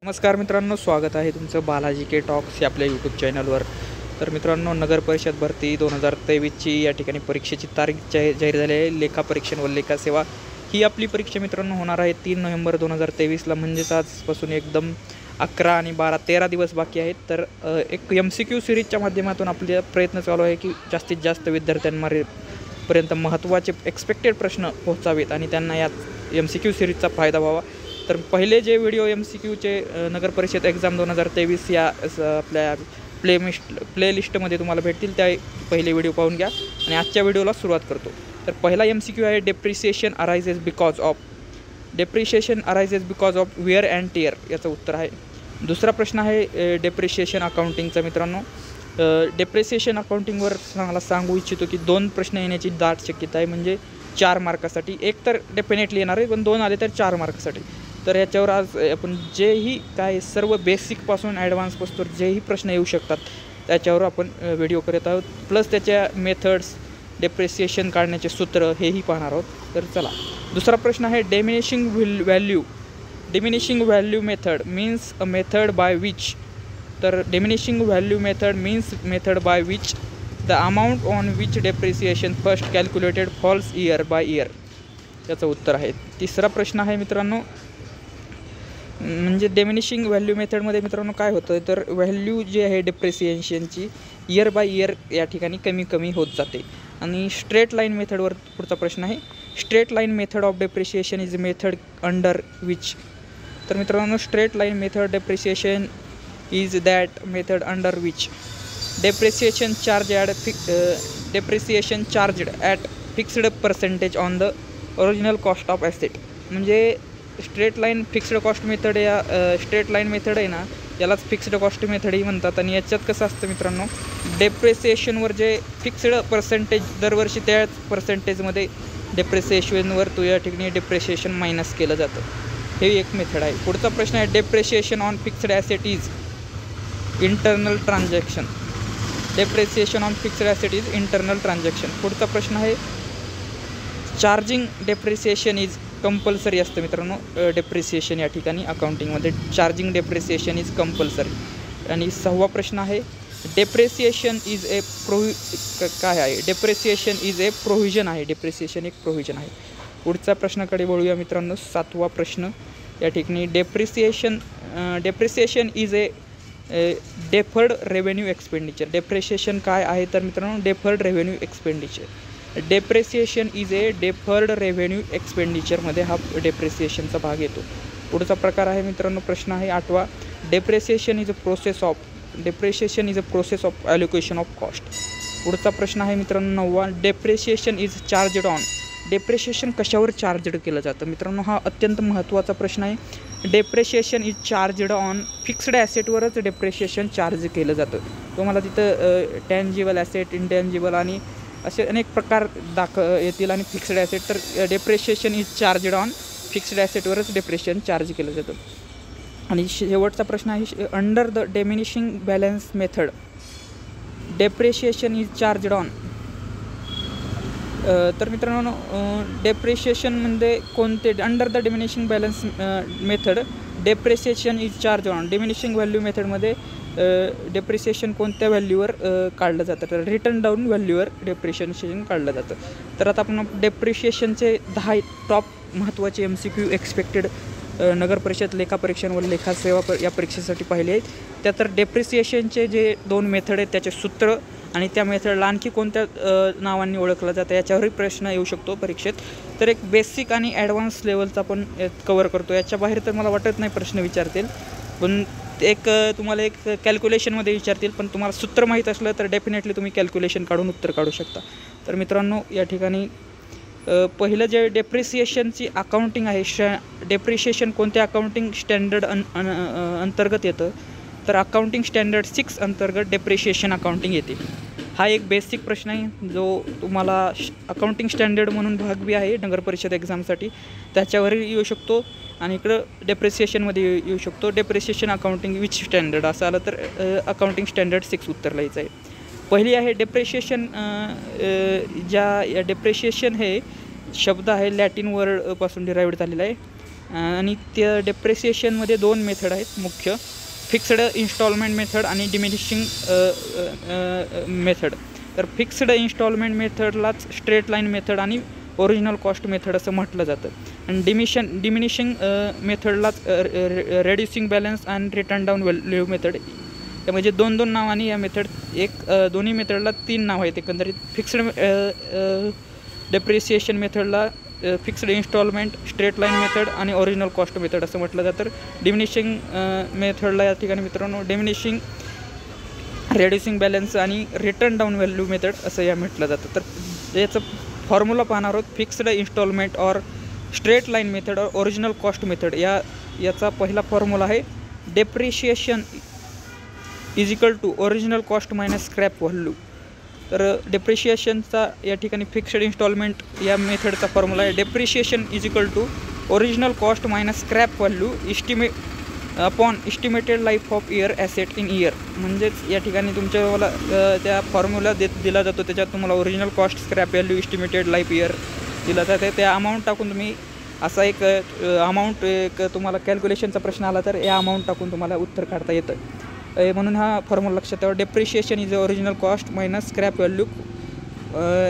नमस्कार मित्रांनो, स्वागत आहे तुमचं बालाजी के टॉक्स या आपल्या यूट्यूब चॅनलवर. तर मित्रांनो, नगर परिषद भरती 2023ची या ठिकाणी परीक्षेची तारीख जाहीर झाली आहे. लेखा परीक्षण व लेखा सेवा ही आपली परीक्षा मित्रांनो होणार आहे 3 नोव्हेंबर 2023ला. म्हणजेच आजपासून एकदम 11 आणि 12 13 दिवस बाकी आहेत. तर एक MCQ सिरीजच्या माध्यमातून आपले प्रयत्न चालू आहे की जास्तीत जास्त विद्यार्थ्यांपर्यंत महत्त्वाचे एक्सपेक्टेड प्रश्न पोहोचावेत आणि त्यांना यात MCQ सिरीजचा फायदा व्हावा. तर पहिले जे व्हिडिओ MCQचे नगर परिषद एक्झाम 2023 या आपल्या प्लेलिस्टमध्ये तुम्हाला भेटतील, त्या पहिले व्हिडिओ पाहून घ्या आणि आजच्या व्हिडिओला सुरुवात करतो. तर पहिला MCQ आहे depreciation arises because of wear and tear, याचं उत्तर आहे. दुसरा प्रश्न आहे डेप्रिसिएशन अकाउंटिंगचा. मित्रांनो, डेप्रिसिएशन अकाउंटिंगवर मला सांगू इच्छितो की 2 प्रश्न येण्याची दाट शक्यता आहे. म्हणजे 4 मार्कासाठी. एक तर डेफिनेटली येणार आहे, पण 2 आले तर 4 मार्कासाठी. तर याच्यावर आज आपण जेही काय सर्व बेसिकपासून ॲडव्हान्सपासून जेही प्रश्न येऊ शकतात त्याच्यावर आपण व्हिडिओ करत आहोत. प्लस त्याच्या मेथड्स, डेप्रिसिएशन काढण्याचे सूत्र हेही पाहणार आहोत. तर चला, दुसरा प्रश्न आहे diminishing value method means a method by which. तर diminishing value method means method by which the amount on which depreciation first calculated falls year by year, याचं उत्तर आहे. तिसरा प्रश्न आहे मित्रांनो, म्हणजे डिमिनिशिंग व्हॅल्यू मेथडमध्ये मित्रांनो काय होतं, तर व्हॅल्यू जी आहे डेप्रिसिएशनची इयर बाय इयर या ठिकाणी कमी कमी होत जाते. आणि स्ट्रेट लाईन मेथडवर पुढचा प्रश्न आहे, straight line method of depreciation is method under which. तर मित्रांनो, straight line method depreciation is that method under which depreciation charged at fixed percentage on the original cost of asset. म्हणजे straight line fixed cost method या straight line method आहे ना, यालाच fixed cost मेथडही म्हणतात. आणि याच्यात कसं असतं मित्रांनो, डेप्रिसिएशनवर जे फिक्स्ड पर्सेंटेज दरवर्षी त्याच पर्सेंटेजमध्ये डेप्रिसिएशनवर तो या ठिकाणी डेप्रिसिएशन मायनस केलं जातं. हे एक मेथड आहे. पुढचा प्रश्न आहे depreciation on fixed asset is internal transaction. Depreciation on fixed asset is internal transaction. पुढचा प्रश्न आहे चार्जिंग डेप्रिसिएशन इज कंपल्सरी असतं मित्रांनो. डेप्रिसिएशन या ठिकाणी अकाउंटिंगमध्ये चार्जिंग डेप्रिसिएशन इज कंपल्सरी. आणि 6वा प्रश्न आहे डेप्रिसिएशन इज ए काय आहे, डेप्रिसिएशन इज ए प्रोव्हिजन आहे. डेप्रिसिएशन एक प्रोव्हिजन आहे. पुढच्या प्रश्नाकडे वळूया मित्रांनो. 7वा प्रश्न या ठिकाणी depreciation is a deferred revenue expenditure. Depreciation काय आहे तर मित्रांनो, deferred revenue expenditure. Depreciation is a deferred revenue एक्सपेंडिचरमध्ये हा डेप्रिसिएशनचा भाग येतो. पुढचा प्रकार आहे मित्रांनो, प्रश्न आहे 8वा, depreciation is a process of allocation of cost. पुढचा प्रश्न आहे मित्रांनो 9वा, depreciation is charged on. Depreciation कशावर चार्जड केलं जातं मित्रांनो, हा अत्यंत महत्त्वाचा प्रश्न आहे. Depreciation is charged on fixed ॲसेटवरच डेप्रिसिएशन चार्ज केलं जातं. तुम्हाला तिथं टँजिबल ॲसेट, इंटँजिबल आणि असे अनेक प्रकार येतील. आणि फिक्स्ड ॲसेट, तर depreciation is charged on fixed ॲसेटवरच डेप्रिसिएशन चार्ज केलं जातं. आणि शेवटचा प्रश्न आहे under the diminishing balance method depreciation is charged on. तर मित्रांनो, डेप्रिसिएशनमध्ये कोणते, under the diminishing balance method depreciation is charge on. Diminishing value मेथडमध्ये डेप्रिसिएशन कोणत्या व्हॅल्यूवर काढलं जातं, तर रिटर्न डाऊन व्हॅल्यूवर डेप्रिसिएशन काढलं जातं. तर आता आपण डेप्रिसिएशनचे 10 टॉप महत्त्वाचे MCQ एक्सपेक्टेड नगर परिषद लेखा परीक्षण व लेखा सेवा या परीक्षेसाठी पाहिले आहेत. त्या तर डेप्रिसिएशनचे जे 2 मेथड आहेत त्याचे सूत्र आणि त्या मेथडला आणखी कोणत्या नावांनी ओळखलं जातं याच्यावरही प्रश्न येऊ शकतो परीक्षेत. तर एक बेसिक आणि ॲडव्हान्स लेवलचा आपण कवर करतो. याच्या बाहेर तर मला वाटत नाही प्रश्न विचारतील, पण तुम्हाला एक कॅल्क्युलेशनमध्ये विचारतील. पण तुम्हाला सूत्र माहीत असलं तर डेफिनेटली तुम्ही कॅल्क्युलेशन काढून उत्तर काढू शकता. तर मित्रांनो, या ठिकाणी पहिलं जे डेप्रिसिएशनची अकाउंटिंग आहे, डेप्रिसिएशन कोणत्या अकाउंटिंग स्टँडर्ड अंतर्गत येतं, तर अकाउंटिंग स्टँडर्ड 6 अंतर्गत डेप्रिसिएशन अकाउंटिंग येते. हा एक बेसिक प्रश्न आहे जो तुम्हाला अकाउंटिंग स्टँडर्ड म्हणून भाग बी आहे नगर परिषद एक्झामसाठी, त्याच्यावरही येऊ शकतो. आणि इकडं डेप्रिसिएशनमध्ये येऊ शकतो. डेप्रिसिएशन अकाउंटिंग विच स्टँडर्ड असं आलं तर अकाउंटिंग स्टँडर्ड 6 उत्तर लिहायचं आहे. पहिली आहे डेप्रिसिएशन. डेप्रिसिएशन हे शब्द आहे लॅटिन वर्डपासून डिराईव्ड झालेला आहे. आणि त्या डेप्रिसिएशनमध्ये 2 मेथड आहेत मुख्य, फिक्स्ड इन्स्टॉलमेंट मेथड आणि डिमिनिशिंग मेथड. तर फिक्स्ड इन्स्टॉलमेंट मेथडलाच स्ट्रेट लाईन मेथड आणि ओरिजिनल कॉस्ट मेथड असं म्हटलं जातं. आणि डिमिनिशिंग मेथडलाच reducing balance and written down value method. म्हणजे 2 नावाने या मेथड दोन्ही मेथडला 3 नाव आहेत एकंदरीत. फिक्स्ड डेप्रिसिएशन मेथडला fixed instalment, straight line method आणि ओरिजिनल कॉस्ट मेथड असं म्हटलं जातं. डिमिनिशिंग मेथडला या ठिकाणी मित्रांनो डिमिनिशिंग, रेड्युसिंग बॅलन्स आणि रिटर्न डाऊन व्हॅल्यू मेथड असं या म्हटलं जातं. तर याचं फॉर्म्युला पाहणार आहोत. Fixed instalment or straight line method और ओरिजिनल कॉस्ट मेथड. याचा पहिला फॉर्म्युला आहे depreciation is equal to original cost minus scrap value. तर डेप्रिशिएशनचा या ठिकाणी फिक्स्ड इन्स्टॉलमेंट या मेथडचा फॉर्म्युला आहे depreciation is equal to original cost minus scrap value upon estimated life of year asset in year. म्हणजेच या ठिकाणी तुमच्या त्या फॉर्म्युला दिला जातो, त्याच्यात तुम्हाला original cost, scrap value, estimated life year दिला जाते. त्या अमाऊंट टाकून तुम्ही असा एक अमाऊंट तुम्हाला कॅल्क्युलेशनचा प्रश्न आला तर या अमाऊंट टाकून तुम्हाला उत्तर काढता येतं. म्हणून हा फॉर्म्युला लक्षात ठेवा. Depreciation is original cost minus scrap value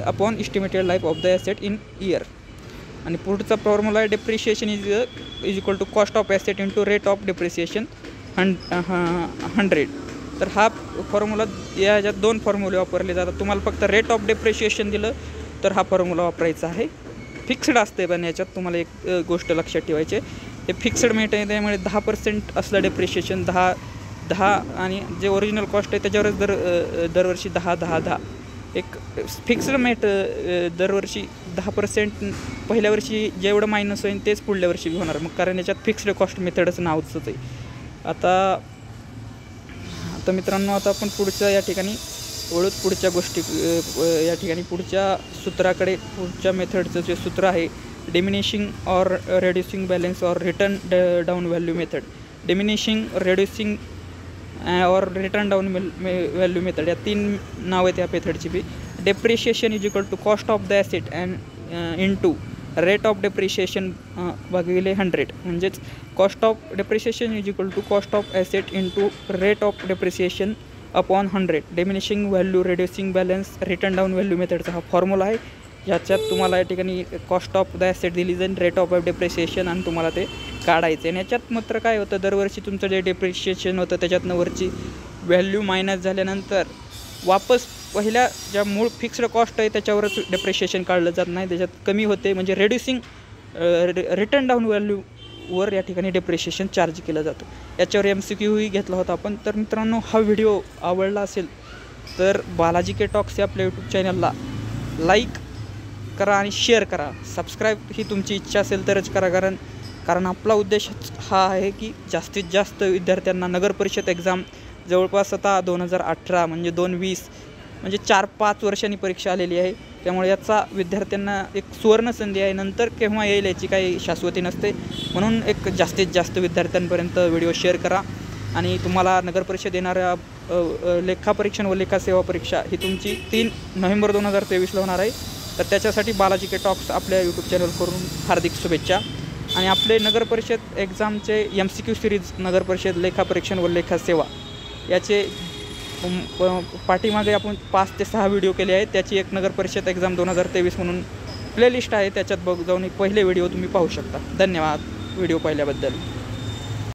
upon estimated life of the asset in year. आणि पुढचा फॉर्म्युला आहे depreciation is equal to cost of asset into rate of depreciation 100. तर हा फॉर्म्युला याच्यात 2 फॉर्म्युले वापरले जातात. तुम्हाला फक्त रेट ऑफ डेप्रिशिएशन दिलं तर हा फॉर्म्युला वापरायचा आहे. फिक्स्ड असते पण याच्यात तुम्हाला एक गोष्ट लक्षात ठेवायची आहे, हे फिक्स्ड मेट आहे त्यामुळे 10% असलं डेप्रिशिएशन 10 आणि जे ओरिजिनल कॉस्ट आहे त्याच्यावरच दरवर्षी 10 एक फिक्स्ड मेट दरवर्षी 10% पहिल्या वर्षी जेवढं मायनस होईल तेच पुढल्या वर्षी होणार मग, कारण याच्यात फिक्स्ड कॉस्ट मेथडचं नावच आहे. आता मित्रांनो आता आपण पुढच्या या ठिकाणी पुढच्या गोष्टी या ठिकाणी पुढच्या सूत्राकडे, पुढच्या मेथडचं जे सूत्र आहे diminishing or reducing balance or written down value method. Diminishing, reducing और रिटर्न डाऊन व्हॅल्यू मेथड या 3 नाव आहेत या मेथडची बी. Depreciation is equal to cost of the asset and into rate of depreciation भागिले 100. म्हणजेच cost of depreciation is equal to cost of asset into rate of depreciation upon 100. Diminishing value, reducing balance, written down value मेथडचा हा formula आहे. याच्यात तुम्हाला या ठिकाणी cost of the asset दिली जाईल, रेट ऑफ डेप्रिसिएशन आणि तुम्हाला ते काढायचं. आणि याच्यात मात्र काय होतं, दरवर्षी तुमचं जे डेप्रिशिएशन होतं त्याच्यातनं वरची व्हॅल्यू मायनस झाल्यानंतर वापस पहिल्या ज्या मूळ फिक्स्ड कॉस्ट आहे त्याच्यावरच डेप्रिशिएशन काढलं जात नाही, त्याच्यात कमी होते. म्हणजे रेड्युसिंग रिटर्न डाऊन व्हॅल्यूवर या ठिकाणी डेप्रिशिएशन चार्ज केलं जातं. याच्यावर MCQही घेतला होता आपण. तर मित्रांनो हा व्हिडिओ आवडला असेल तर बालाजी के टॉक्स या आपल्या यूट्यूब चॅनलला लाईक करा आणि शेअर करा. सबस्क्राईब ही तुमची इच्छा असेल तरच करा, कारण आपला उद्देश हा आहे की जास्तीत जास्त विद्यार्थ्यांना नगरपरिषद एक्झाम जवळपास आता 2018 म्हणजे 2020 म्हणजे 4-5 वर्षांनी परीक्षा आलेली आहे. त्यामुळे याचा विद्यार्थ्यांना एक सुवर्ण संधी आहे. नंतर केव्हा येईल याची काही शाश्वती नसते. म्हणून एक जास्तीत जास्त विद्यार्थ्यांपर्यंत व्हिडिओ शेअर करा. आणि तुम्हाला नगरपरिषद येणाऱ्या लेखापरीक्षण व लेखासेवा परीक्षा ही तुमची 3 नोव्हेंबर 2023 होणार आहे. तर त्याच्यासाठी बालाजी के टॉक्स आपल्या यूट्यूब चॅनल करून हार्दिक शुभेच्छा. आणि आपले नगरपरिषद एक्झामचे MCQ सिरीज नगरपरिषद लेखापरीक्षण व लेखासेवा याचे पाठीमागे आपण 5 ते 6 व्हिडिओ केले आहेत. त्याची एक नगरपरिषद एक्झाम 2023 म्हणून प्लेलिस्ट आहे, त्याच्यात जाऊन एक पहिले व्हिडिओ तुम्ही पाहू शकता. धन्यवाद व्हिडिओ पाहिल्याबद्दल.